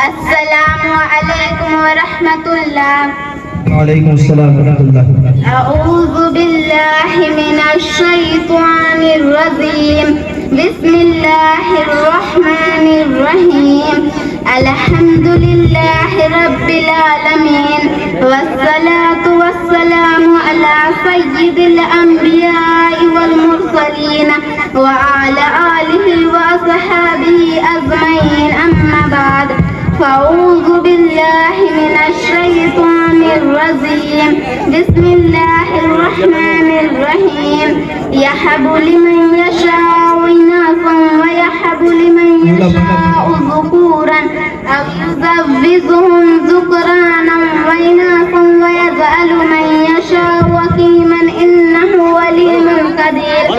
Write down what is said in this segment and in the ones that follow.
السلام علیکم ورحمۃ اللہ۔ وعلیکم السلام ورحمۃ اللہ۔ اعوذ باللہ من الشیطان الرجیم، بسم اللہ الرحمن الرحیم، الحمد للہ رب العالمین، والصلاة والسلام علی سید الانبیاء والمرسلین وعلی آلہ وصحبہ اجمعین، اما بعد، فاعوذ باللہ من الشیطان الرجیم، بسم اللہ الرحمن الرحیم، یہب لمن یشاء اناثا ویہب لمن یشاء ذکورا او یزوجہم ذکرانا واناثا ویجعل من یشاء عقیما انہ علیم قدیر۔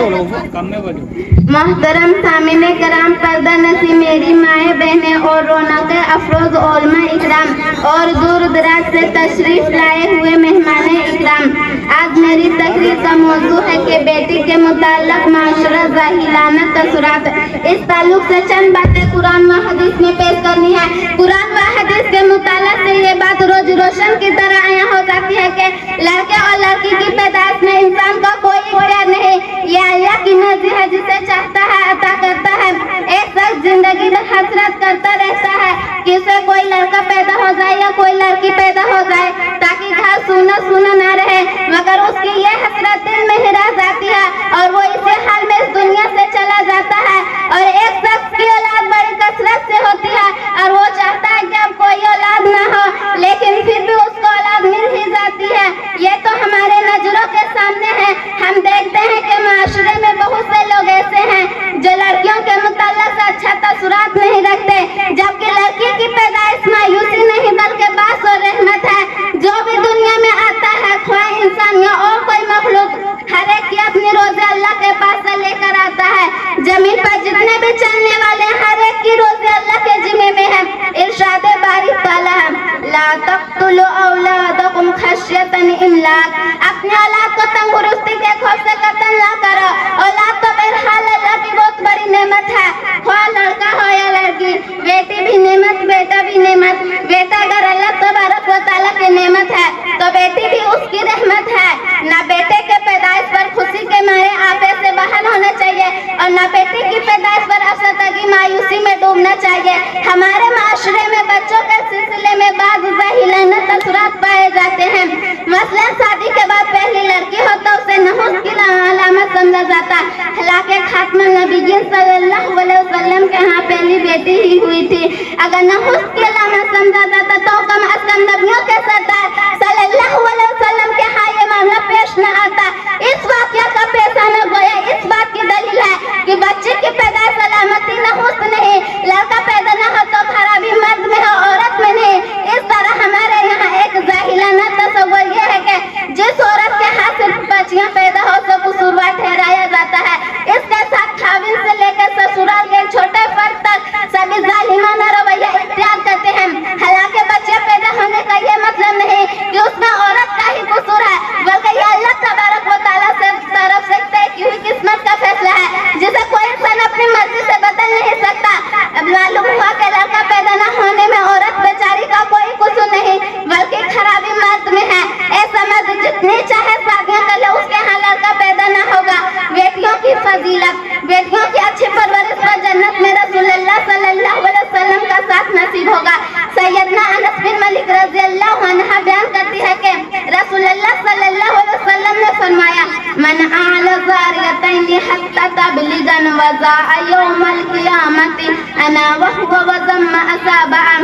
محترم سامعین کرام، پردہ نشین میری مائیں بہنیں اور رونق افروز علماء اکرام اور دور دراز سے تشریف لائے ہوئے مہمان اکرام، آج میری تقریر کا موضوع ہے کہ بیٹی کے متعلق معاشرہ جاہلانہ تاثرات۔ اس تعلق سے چند باتیں قرآن و حدیث میں پیش کرنی ہے۔ قرآن و حدیث کے مطالعہ سے یہ بات روز روشن کی طرح عیاں ہو جاتی ہے کہ لڑکے اور لڑکی کی پیدائش میں انسان کا کوئی اختیار نہیں، یہ اللہ کی مرضی ہے، جسے چاہتا ہے عطا کرتا ہے۔ ایک شخص زندگی میں حسرت کرتا رہتا ہے کہ اسے کوئی لڑکا پیدا ہو جائے یا کوئی لڑکی پیدا ہو جائے تاکہ گھر سونا سونا نہ رہے، مگر اس کی یہ حسرت دل میں ہی رہ جاتی ہے اور وہ اسی حال میں اس دنیا سے چلا جاتا ہے۔ اور ایک شخص کی اولاد بڑی کثرت سے ہوتی ہے اور وہ چاہتا ہے کہ اب کوئی اولاد نہ ہو، لیکن پھر بھی اس کو اولاد مل ہی جاتی ہے۔ یہ تو ہمارے نظروں کے سامنے ہے۔ ہم دیکھتے ہیں کہ معاشرے میں بہت سے لوگ ایسے ہیں جو لڑکیوں کے متعلق اچھا تاثرات نہیں رکھتے، جبکہ لڑکی کی پیدائش مایوسی نہیں بلکہ باعث اور رحمت ہے۔ جو بھی دنیا میں آتا ہے، خواہ انسان یا اور کوئی مخلوق، ہر ایک کی اپنی روزی اللہ کے پاس سے لے کر آتا ہے۔ زمین پر جتنے بھی چلنے والے ہر ایک کی روزی اللہ کے ذمہ میں ہے۔ ارشاد باری تعالیٰ ہے، لا تقتلوا اولادکم خشیۃ املاق، اپنی اولاد کو تندرستی کے خوف سے قتل نہ کرو۔ اولاد تو بہرحال اللہ کی بہت بڑی نعمت ہے، خواہ لڑکا ہو یا لڑکی، بیٹی بھی نعمت بیٹا بھی نعمت۔ بیٹا اگر اللہ تبارک و تعالیٰ کی نعمت ہے تو بیٹی بھی اس کی رحمت ہے۔ نہ بیٹے کے پیدائش پر خوشی کے مارے آپے سے بحال ہونا چاہیے اور نہ بیٹی کی پیدائش پر افسردگی مایوسی میں ڈوبنا چاہیے۔ ہمارے معاشرے میں بچوں کے سلسلے میں بعض جاہلانہ تاثرات پائے جاتے ہیں۔ مثلاً شادی کے بعد پہلی لڑکی ہو تو اسے نحوس کی علامت سمجھا جاتا، حالانکہ خاتم النبیین صلی اللہ علیہ وسلم کے ہاں پہلی بیٹی ہی ہوئی تھی۔ اگر نحوس کی علامت سمجھا جاتا تو کم از کم نبیوں کے سردار صلی اللہ علیہ وسلم کے ہاں یہ معاملہ پیش نہ آتا۔ اس واقعہ کا پیش آنا گویا اس بات کی دلیل ہے کہ بچے کی پیدائش علامتی نحوس نہیں، لڑکا پیدا نہ ہو تو خرابی مرد میں ہو عورت میں نہیں۔ اس طرح ہمارے یہاں ایک جاہلانہ تصور یہ ہے کہ جس عورت کے ہاتھ سے بچیاں پیدا ہو اسے قصوروار ٹھہرایا جاتا ہے۔ اس کے ساتھ خاوند سے لے کر سسرال کے چھوٹے فرد تک سبھی ظالمانہ رویہ اختیار کرتے ہیں، حالانکہ بچے پیدا ہونے کا یہ مطلب نہیں کہ اس میں عورت کا ہی قصور ہے، بلکہ یہ اللہ تبارک و تعالیٰ سے طرف سے طے کی ہوئی قسمت کا فیصلہ ہے جسے کوئی انسان اپنی مرضی سے بدل نہیں سکتا۔ اب معلوم ہوا کہ لڑکا پیدا نہ ہونے میں عورت بیچاری کا کوئی قصور نہیں بلکہ خرابی مرد میں ہے۔ ایسا مرد جتنی چاہے شادیاں کر لے، اس کے ہاں لڑکا پیدا نہ ہوگا۔ بیٹیوں کی فضیلت، بیٹیوں کی اچھی پرورش پر جنت میں رسول اللہ صلی اللہ علیہ وسلم کا ساتھ نصیب ہوگا۔ سیدنا انس بن مالک رضی اللہ عنہ بیان کرتی ہے کہ رسول اللہ صلی اللہ علیہ وسلم نے فرمایا، من اعلی ذاریتین حتی تبلغا وضاء یوم القیامت انا وهو وضم اصابعا،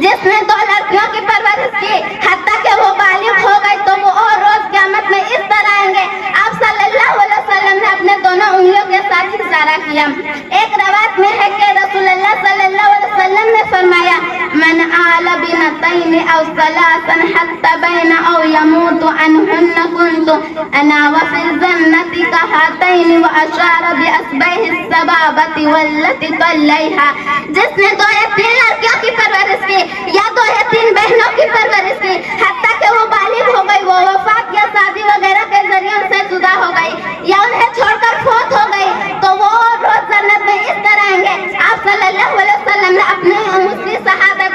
جس نے دو لڑکیوں کی پرورش کی حتیٰ کہ وہ بالغ ہو گئی تو وہ اور روز قیامت میں اس طرح آئیں گے۔ آپ صلی اللہ علیہ وسلم نے اپنے دونوں انگلیوں کے ساتھ اشارہ کیا۔ ایک روایت میں ہے کہ رسول اللہ صلی اللہ علیہ وسلم نے فرمایا، من آل بنتین او ثلاثا حتی بین او یموت عنہن کنت انا وفی الجنت کہاتین واشار باصبعہ السبابۃ واللتی طلیھا، جس نے دو یا تین لڑکیوں کی پرورش کی یا دو یا تین بہنوں کی پرورش کی حتیٰ کہ وہ بالغ ہو گئی، وہ وفات یا شادی وغیرہ کے ذریعے ان سے جدا ہو گئی یا انہیں چھوڑ کر فوت ہو گئی تو وہ روز جنت میں اس طرح آئیں گے۔ آپ صلی اللہ علیہ وسلم نے اپنی مسلم صحابہ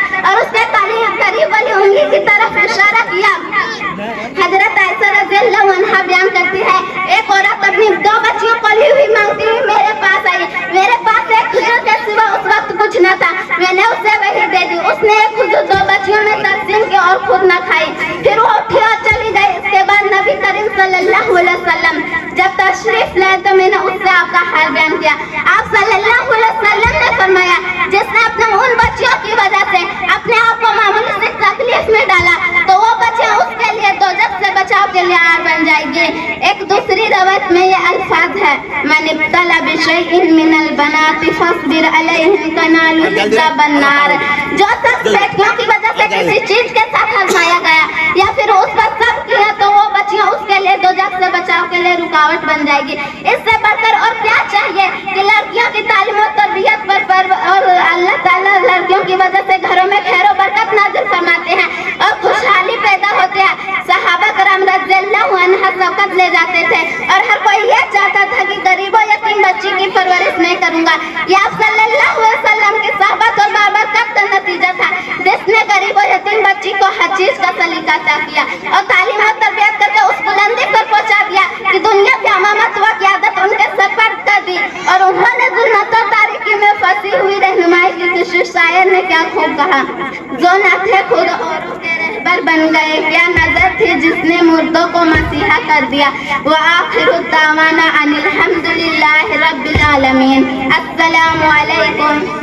میں نے اسے وہی دے دی. اس نے ایک خود 2 بچیوں میں تقسیم کی اور خود نہ کھائی. پھر وہ اٹھی اور چلی گئی. اس کے بعد نبی کریم صلی اللہ علیہ وسلم جب تشریف لائے تو میں نے اس سے آپ کا حال بیان کیا. آپ صلی اللہ علیہ وسلم نے فرمایا جس نے اپنے ان بچیوں کی وجہ سے اپنے آپ کو معمولی سے تکلیف میں ڈالا تو وہ بچیاں اس کے لیے دوزخ سے بچاؤ کے لیے آڑ بن جائے گی. ایک دوسری روایت میں یہ الفاظ ہے من ابتلى بشيء من البنات فاصبر عليهم تنال حجاب النار. جو شخص بیٹیوں کی وجہ سے کسی چیز کے ساتھ آزمایا گیا یا پھر اس پر صبر کیا تو وہ بچیاں اس کے لیے دوزخ سے بچاؤ کے لیے رکاوٹ بن جائے گی. اس سے بڑھ کر اور کیا چاہیے کہ لڑکیوں کی تعلیم و تربیت پر اور اللہ تعالیٰ لڑکیوں کی وجہ سے گھروں میں خیر و برکت نازل فرماتے ہیں اور خوشحالی پیدا ہوتے ہیں. صحابہ کرام رضی اللہ عنہ سبقت لے جاتے تھے اور ہر کوئی یہ چاہتا تھا کہ غریب و یتیم بچی کی پرورش میں کروں گا. یہ آپ صلی اللہ علیہ وسلم کی صحبت اور بابرکت کا نتیجہ تھا جس نے غریب و یتیم بچی کو ہر چیز کا سلیقہ عطا کیا اور تعلیم و تربیت کر کے اس بلندی پر پہنچا دیا کہ دنیا کی امامت و قیادت ان کے سر پر کر دی. اور انہوں نے ظلمت و تاریکی میں پھنسی ہوئی رہنمائی کی. کسی شاعر نے کیا خوب کہا جو نہ تھے خود اوروں کے رہبر بن گئے. کیا نظر تھی جس نے مردوں کو مسیحا کر دیا. وآخر الدعوانا ان الحمد للہ رب العالمین. السلام علیکم.